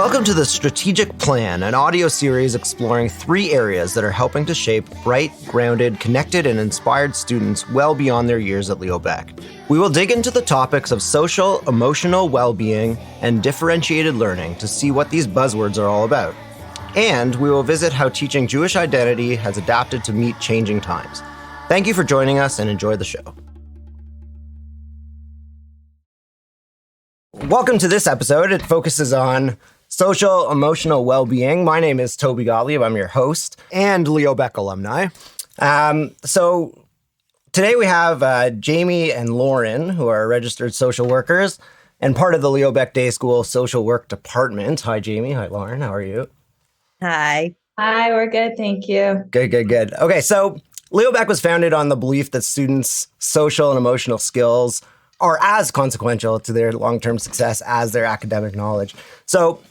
Welcome to the Strategic Plan, an audio series exploring 3 areas that are helping to shape bright, grounded, connected, and inspired students well beyond their years at Leo Baeck. We will dig into the topics of social, emotional well-being, and differentiated learning to see what these buzzwords are all about. And we will visit how teaching Jewish identity has adapted to meet changing times. Thank you for joining us and enjoy the show. Welcome to this episode. It focuses on social, emotional well-being. My name is Toby Gottlieb. I'm your host and Leo Baeck alumni. So today we have Jayme and Lauren, who are registered social workers and part of the Leo Baeck Day School social work department. Hi, Jayme. Hi, Lauren. How are you? Hi. Hi, we're good. Thank you. Good. Okay, so Leo Baeck was founded on the belief that students' social and emotional skills are as consequential to their long-term success as their academic knowledge. So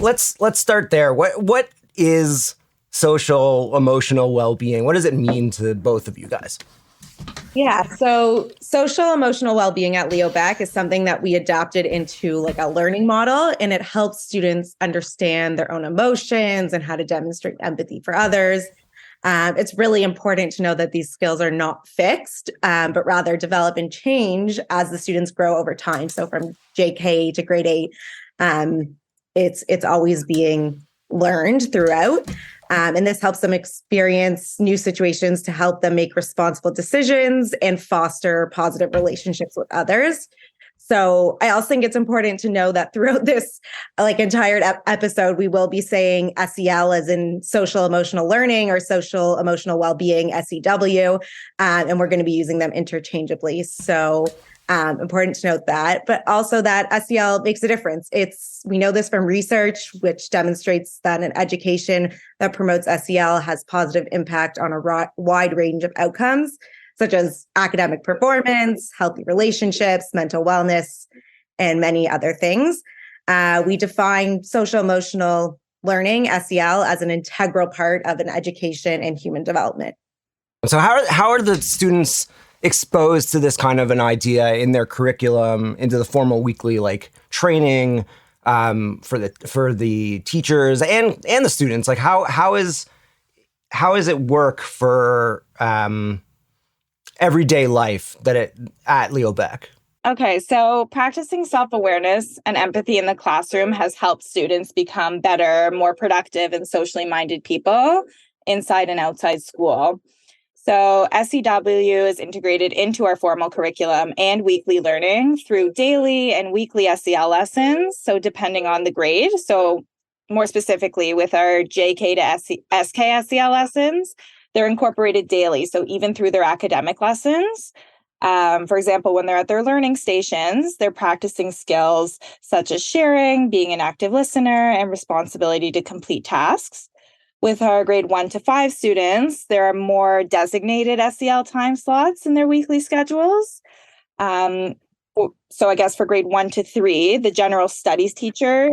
let's start there. What is social emotional well-being? What does it mean to both of you guys? Yeah, so social emotional well-being at Leo Baeck is something that we adapted into like a learning model, and it helps students understand their own emotions and how to demonstrate empathy for others. It's really important to know that these skills are not fixed, but rather develop and change as the students grow over time. So from JK to grade 8, it's always being learned throughout. And this helps them experience new situations to help them make responsible decisions and foster positive relationships with others. So I also think it's important to know that throughout this entire episode, we will be saying SEL as in social emotional learning or social emotional well-being, SEW, and we're going to be using them interchangeably. So important to note that, but also that SEL makes a difference. We know this from research, which demonstrates that an education that promotes SEL has positive impact on a wide range of outcomes, such as academic performance, healthy relationships, mental wellness, and many other things. We define social emotional learning, SEL, as an integral part of an education and human development. So how are the students exposed to this kind of an idea in their curriculum, into the formal weekly training for the teachers and the students? Like how is it work for everyday life at Leo Baeck? Okay, so practicing self-awareness and empathy in the classroom has helped students become better, more productive, and socially minded people inside and outside school. So SEW is integrated into our formal curriculum and weekly learning through daily and weekly SEL lessons, so depending on the grade. So more specifically, with our JK to SK SEL lessons, they're incorporated daily, so even through their academic lessons. For example, when they're at their learning stations, they're practicing skills such as sharing, being an active listener, and responsibility to complete tasks. With our grade 1 to 5 students, there are more designated SEL time slots in their weekly schedules. So I guess for grade 1 to 3, the general studies teacher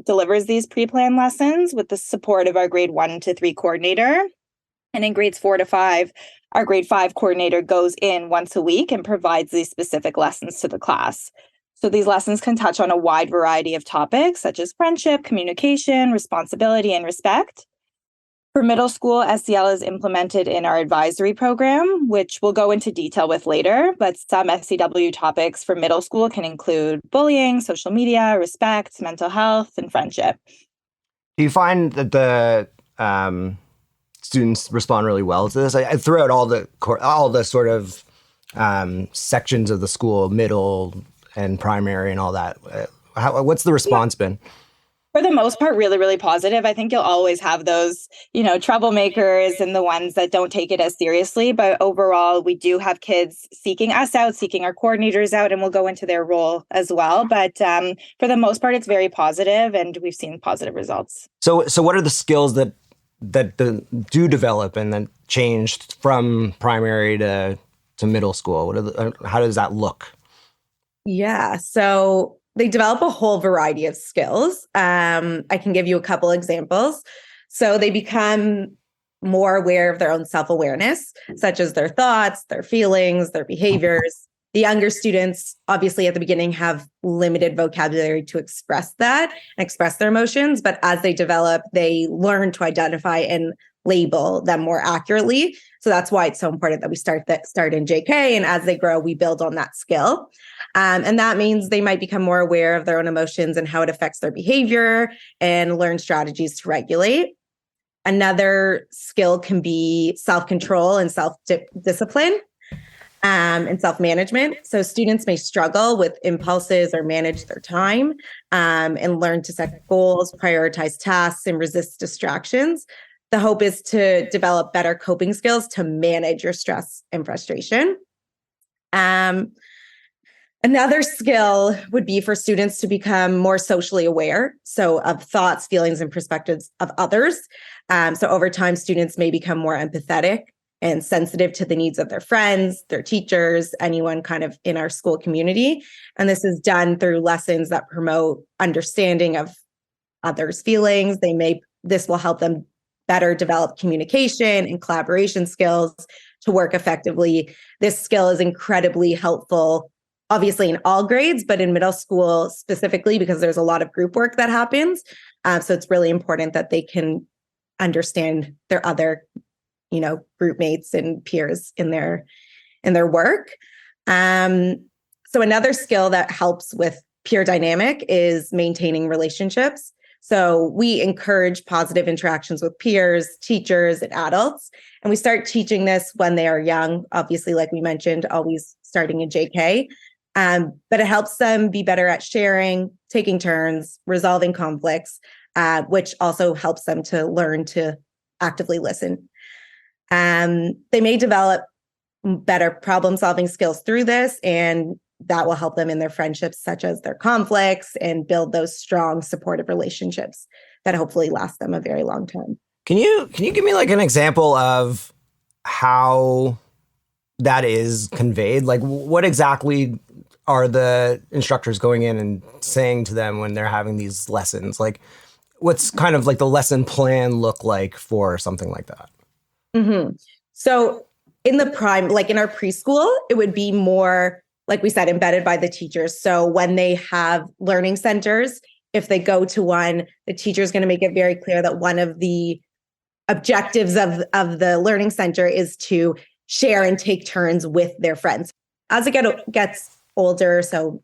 delivers these pre-planned lessons with the support of our grade 1 to 3 coordinator. And in grades 4 to 5, our grade 5 coordinator goes in once a week and provides these specific lessons to the class. So these lessons can touch on a wide variety of topics such as friendship, communication, responsibility, and respect. For middle school, SEL is implemented in our advisory program, which we'll go into detail with later, but some SEW topics for middle school can include bullying, social media, respect, mental health, and friendship. Do you find that the students respond really well to this? I throughout all the sort of sections of the school, middle and primary and all that. What's the response been? For the most part, really, really positive. I think you'll always have those, troublemakers and the ones that don't take it as seriously. But overall, we do have kids seeking us out, seeking our coordinators out, and we'll go into their role as well. But for the most part, it's very positive, and we've seen positive results. So what are the skills that do develop and then changed from primary to middle school? How does that look? Yeah, so they develop a whole variety of skills. I can give you a couple examples. So they become more aware of their own self-awareness, such as their thoughts, their feelings, their behaviors. The younger students, obviously at the beginning, have limited vocabulary to express that and express their emotions. But as they develop, they learn to identify and label them more accurately. So that's why it's so important that we start in JK. And as they grow, we build on that skill. And that means they might become more aware of their own emotions and how it affects their behavior and learn strategies to regulate. Another skill can be self-control and self-discipline. And self-management. So students may struggle with impulses or manage their time and learn to set goals, prioritize tasks, and resist distractions. The hope is to develop better coping skills to manage your stress and frustration. Another skill would be for students to become more socially aware, so of thoughts, feelings, and perspectives of others. So over time, students may become more empathetic and sensitive to the needs of their friends, their teachers, anyone kind of in our school community. And this is done through lessons that promote understanding of others' feelings. This will help them better develop communication and collaboration skills to work effectively. This skill is incredibly helpful, obviously in all grades, but in middle school specifically, because there's a lot of group work that happens. So it's really important that they can understand their other group mates and peers in their work. So another skill that helps with peer dynamic is maintaining relationships. So we encourage positive interactions with peers, teachers, and adults. And we start teaching this when they are young, obviously, like we mentioned, always starting in JK. But it helps them be better at sharing, taking turns, resolving conflicts, which also helps them to learn to actively listen. They may develop better problem-solving skills through this, and that will help them in their friendships, such as their conflicts, and build those strong, supportive relationships that hopefully last them a very long time. Can you give me like an example of how that is conveyed? Like, what exactly are the instructors going in and saying to them when they're having these lessons? Like, what's kind of like the lesson plan look like for something like that? Mm-hmm. So in our preschool, it would be more, like we said, embedded by the teachers. So when they have learning centers, if they go to one, the teacher is going to make it very clear that one of the objectives of the learning center is to share and take turns with their friends. As it gets older, so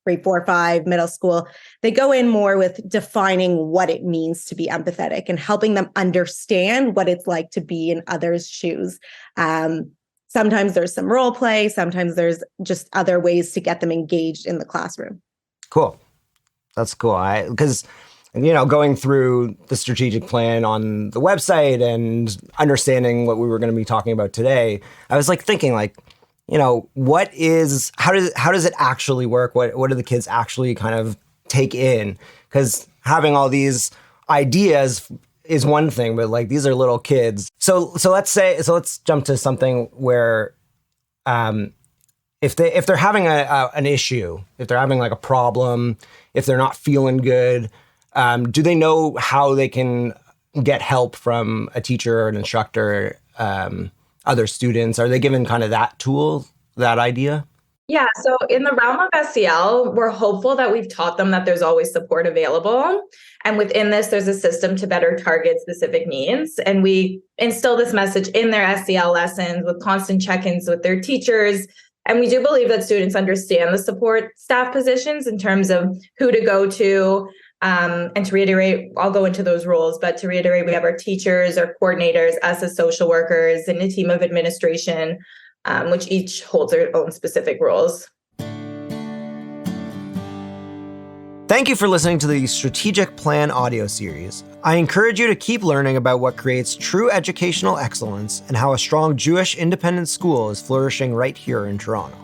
grade 4 or 5, middle school, they go in more with defining what it means to be empathetic and helping them understand what it's like to be in others' shoes. Sometimes there's some role play, sometimes there's just other ways to get them engaged in the classroom. Cool. That's cool. Because going through the strategic plan on the website and understanding what we were going to be talking about today, I was like thinking like, how does it actually work? What do the kids actually kind of take in? Because having all these ideas is one thing, but like these are little kids. So let's jump to something where, if they're having an issue, if they're having like a problem, if they're not feeling good, do they know how they can get help from a teacher or an instructor? Other students? Are they given kind of that tool, that idea? Yeah, so in the realm of SEL, we're hopeful that we've taught them that there's always support available. And within this, there's a system to better target specific needs. And we instill this message in their SEL lessons with constant check-ins with their teachers. And we do believe that students understand the support staff positions in terms of who to go to. And to reiterate, I'll go into those roles, but to reiterate, we have our teachers, our coordinators, us as social workers, and a team of administration, which each holds their own specific roles. Thank you for listening to the Strategic Plan audio series. I encourage you to keep learning about what creates true educational excellence and how a strong Jewish independent school is flourishing right here in Toronto.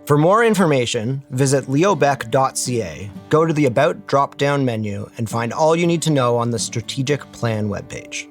For more information, visit leobaeck.ca, go to the About drop-down menu, and find all you need to know on the Strategic Plan webpage.